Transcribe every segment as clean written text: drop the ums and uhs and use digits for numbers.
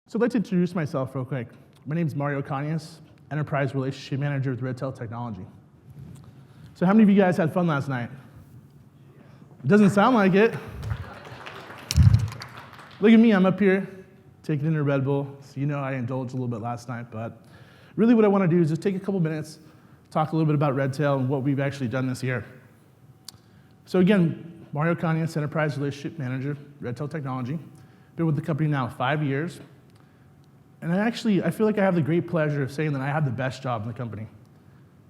So I'd like to introduce myself real quick. My name is Mario Canas, Enterprise Relationship Manager with Redtail Technology. So how many of you guys had fun last night? It doesn't sound like it. Look at me, I'm up here taking in a Red Bull. So you know I indulged a little bit last night, but really what I want to do is just take a couple minutes, talk a little bit about Redtail and what we've actually done this year. So again, Mario Canas, Enterprise Relationship Manager, Redtail Technology. Been with the company now 5 years. And I feel like I have the great pleasure of saying that I have the best job in the company.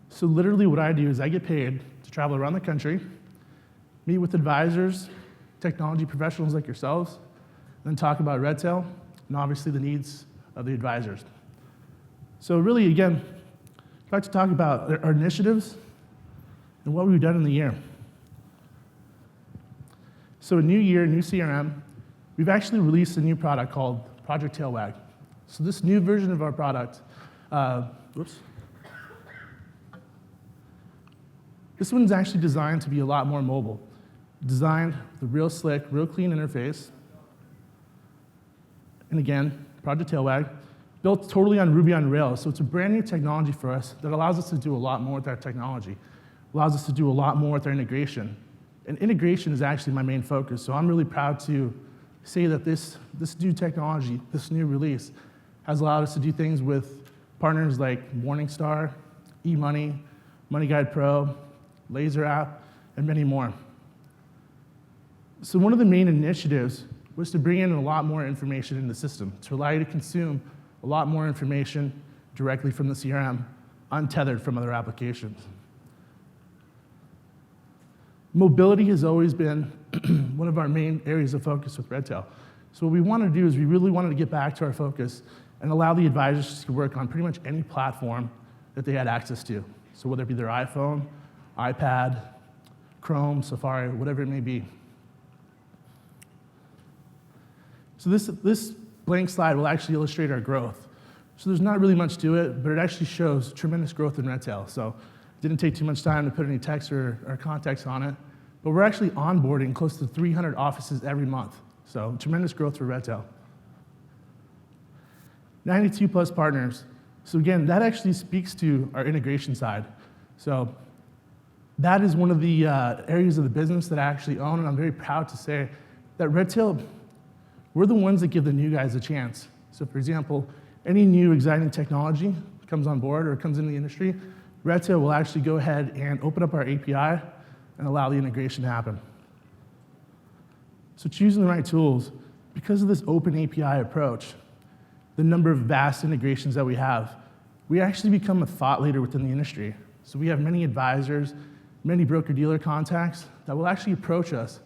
So literally what I do is I get paid to travel around the country, meet with advisors, technology professionals like yourselves, and then talk about Redtail and obviously the needs of the advisors. So really, again, I'd like to talk about our initiatives and what we've done in the year. So a new year, new CRM, we've actually released a new product called Project Tailwag. So this new version of our product, this one's actually designed to be a lot more mobile. Designed with a real slick, real clean interface. And again, Project Tailwag, built totally on Ruby on Rails. So it's a brand new technology for us that allows us to do a lot more with our technology. Allows us to do a lot more with our integration. And integration is actually my main focus. So I'm really proud to say that this new technology, this new release, has allowed us to do things with partners like Morningstar, eMoney, MoneyGuide Pro, Laser App, and many more. So one of the main initiatives was to bring in a lot more information in the system, to allow you to consume a lot more information directly from the CRM, untethered from other applications. Mobility has always been one of our main areas of focus with Redtail. So what we want to do is we really wanted to get back to our focus and allow the advisors to work on pretty much any platform that they had access to. So whether it be their iPhone, iPad, Chrome, Safari, whatever it may be. So this blank slide will actually illustrate our growth. So there's not really much to it, but it actually shows tremendous growth in Redtail. So it didn't take too much time to put any text or context on it, but we're actually onboarding close to 300 offices every month. So tremendous growth for Redtail. 92 plus partners. So again, that actually speaks to our integration side. So that is one of the areas of the business that I actually own, and I'm very proud to say that Redtail, we're the ones that give the new guys a chance. So for example, any new exciting technology comes on board or comes into the industry, Redtail will actually go ahead and open up our API and allow the integration to happen. So choosing the right tools, because of this open API approach, the number of vast integrations that we have, we actually become a thought leader within the industry. So we have many advisors, many broker-dealer contacts that will actually approach us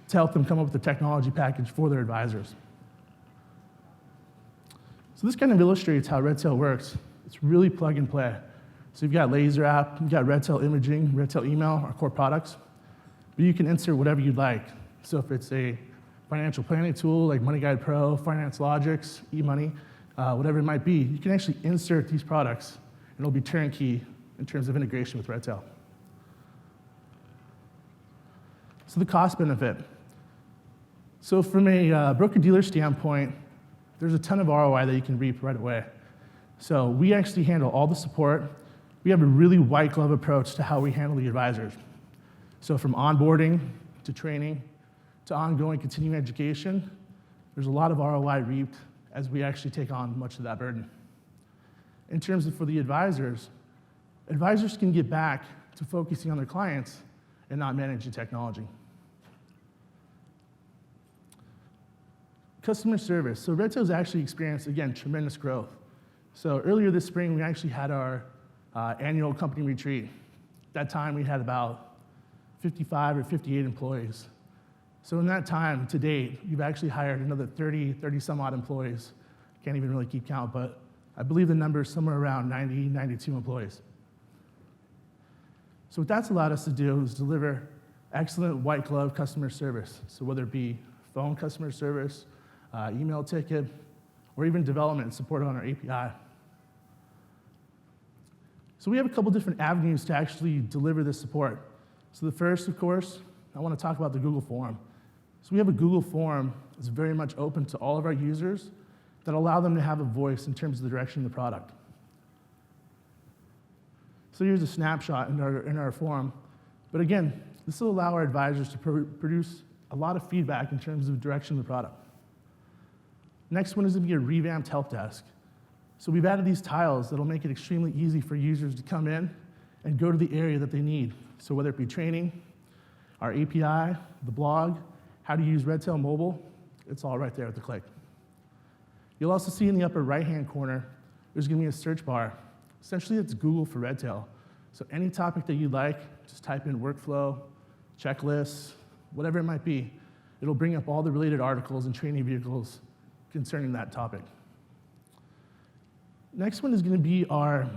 to help them come up with a technology package for their advisors. So this kind of illustrates how Redtail works. It's really plug and play. So you've got Laser App, you've got Redtail Imaging, Redtail Email, our core products, but you can insert whatever you'd like. So if it's a financial planning tool like MoneyGuide Pro, Finance Logics, eMoney, whatever it might be, you can actually insert these products, and it'll be turnkey in terms of integration with Redtail. So the cost benefit. So from a broker-dealer standpoint, there's a ton of ROI that you can reap right away. So we actually handle all the support. We have a really white glove approach to how we handle the advisors. So from onboarding to training to ongoing continuing education, there's a lot of ROI reaped as we actually take on much of that burden. In terms of for the advisors can get back to focusing on their clients and not managing technology. Customer service. So Redtail's actually experienced, again, tremendous growth. So earlier this spring, we actually had our annual company retreat. At that time, we had about 55 or 58 employees. So in that time, to date, we've actually hired another 30 some odd employees. Can't even really keep count, but I believe the number is somewhere around 90, 92 employees. So what that's allowed us to do is deliver excellent white glove customer service. So whether it be phone customer service, email ticket, or even development and support on our API. So we have a couple different avenues to actually deliver this support. So the first, of course, I want to talk about the Google form. So we have a Google form that's very much open to all of our users that allow them to have a voice in terms of the direction of the product. So here's a snapshot in our forum. But again, this will allow our advisors to produce a lot of feedback in terms of the direction of the product. Next one is going to be a revamped help desk. So we've added these tiles that'll make it extremely easy for users to come in and go to the area that they need. So whether it be training, our API, the blog, how to use Redtail mobile, it's all right there at the click. You'll also see in the upper right-hand corner, there's going to be a search bar. Essentially, it's Google for Redtail. So any topic that you'd like, just type in workflow, checklists, whatever it might be. It'll bring up all the related articles and training vehicles concerning that topic. Next one is going to be our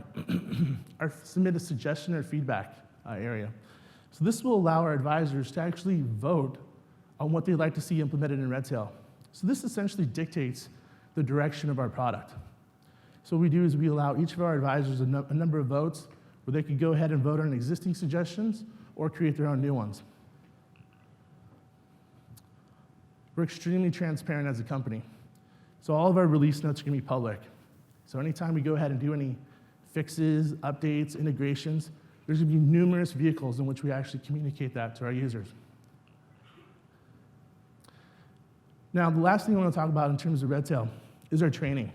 submit a suggestion or feedback area. So this will allow our advisors to actually vote on what they'd like to see implemented in Redtail. So this essentially dictates the direction of our product. So what we do is we allow each of our advisors a number of votes where they can go ahead and vote on existing suggestions or create their own new ones. We're extremely transparent as a company. So all of our release notes are going to be public. So anytime we go ahead and do any fixes, updates, integrations, there's going to be numerous vehicles in which we actually communicate that to our users. Now, the last thing I want to talk about in terms of Redtail is our training.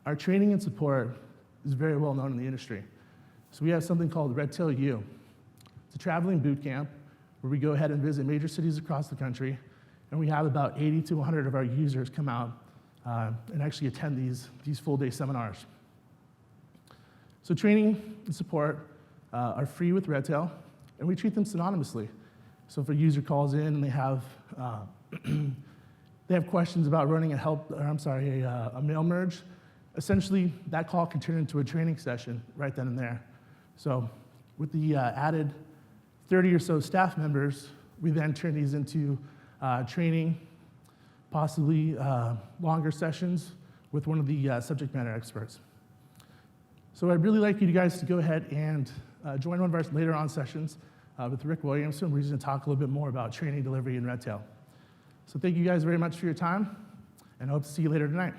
Our training and support is very well known in the industry. So we have something called Redtail U. It's a traveling boot camp where we go ahead and visit major cities across the country, and we have about 80 to 100 of our users come out and actually attend these full-day seminars. So training and support are free with Redtail, and we treat them synonymously. So if a user calls in and they have questions about running a mail merge, essentially that call can turn into a training session right then and there. So with the added 30 or so staff members, we then turn these into training, possibly longer sessions with one of the subject matter experts. So I'd really like you guys to go ahead and join one of our later on sessions with Rick Williamson, where he's going to talk a little bit more about training delivery in Redtail. So thank you guys very much for your time, and I hope to see you later tonight.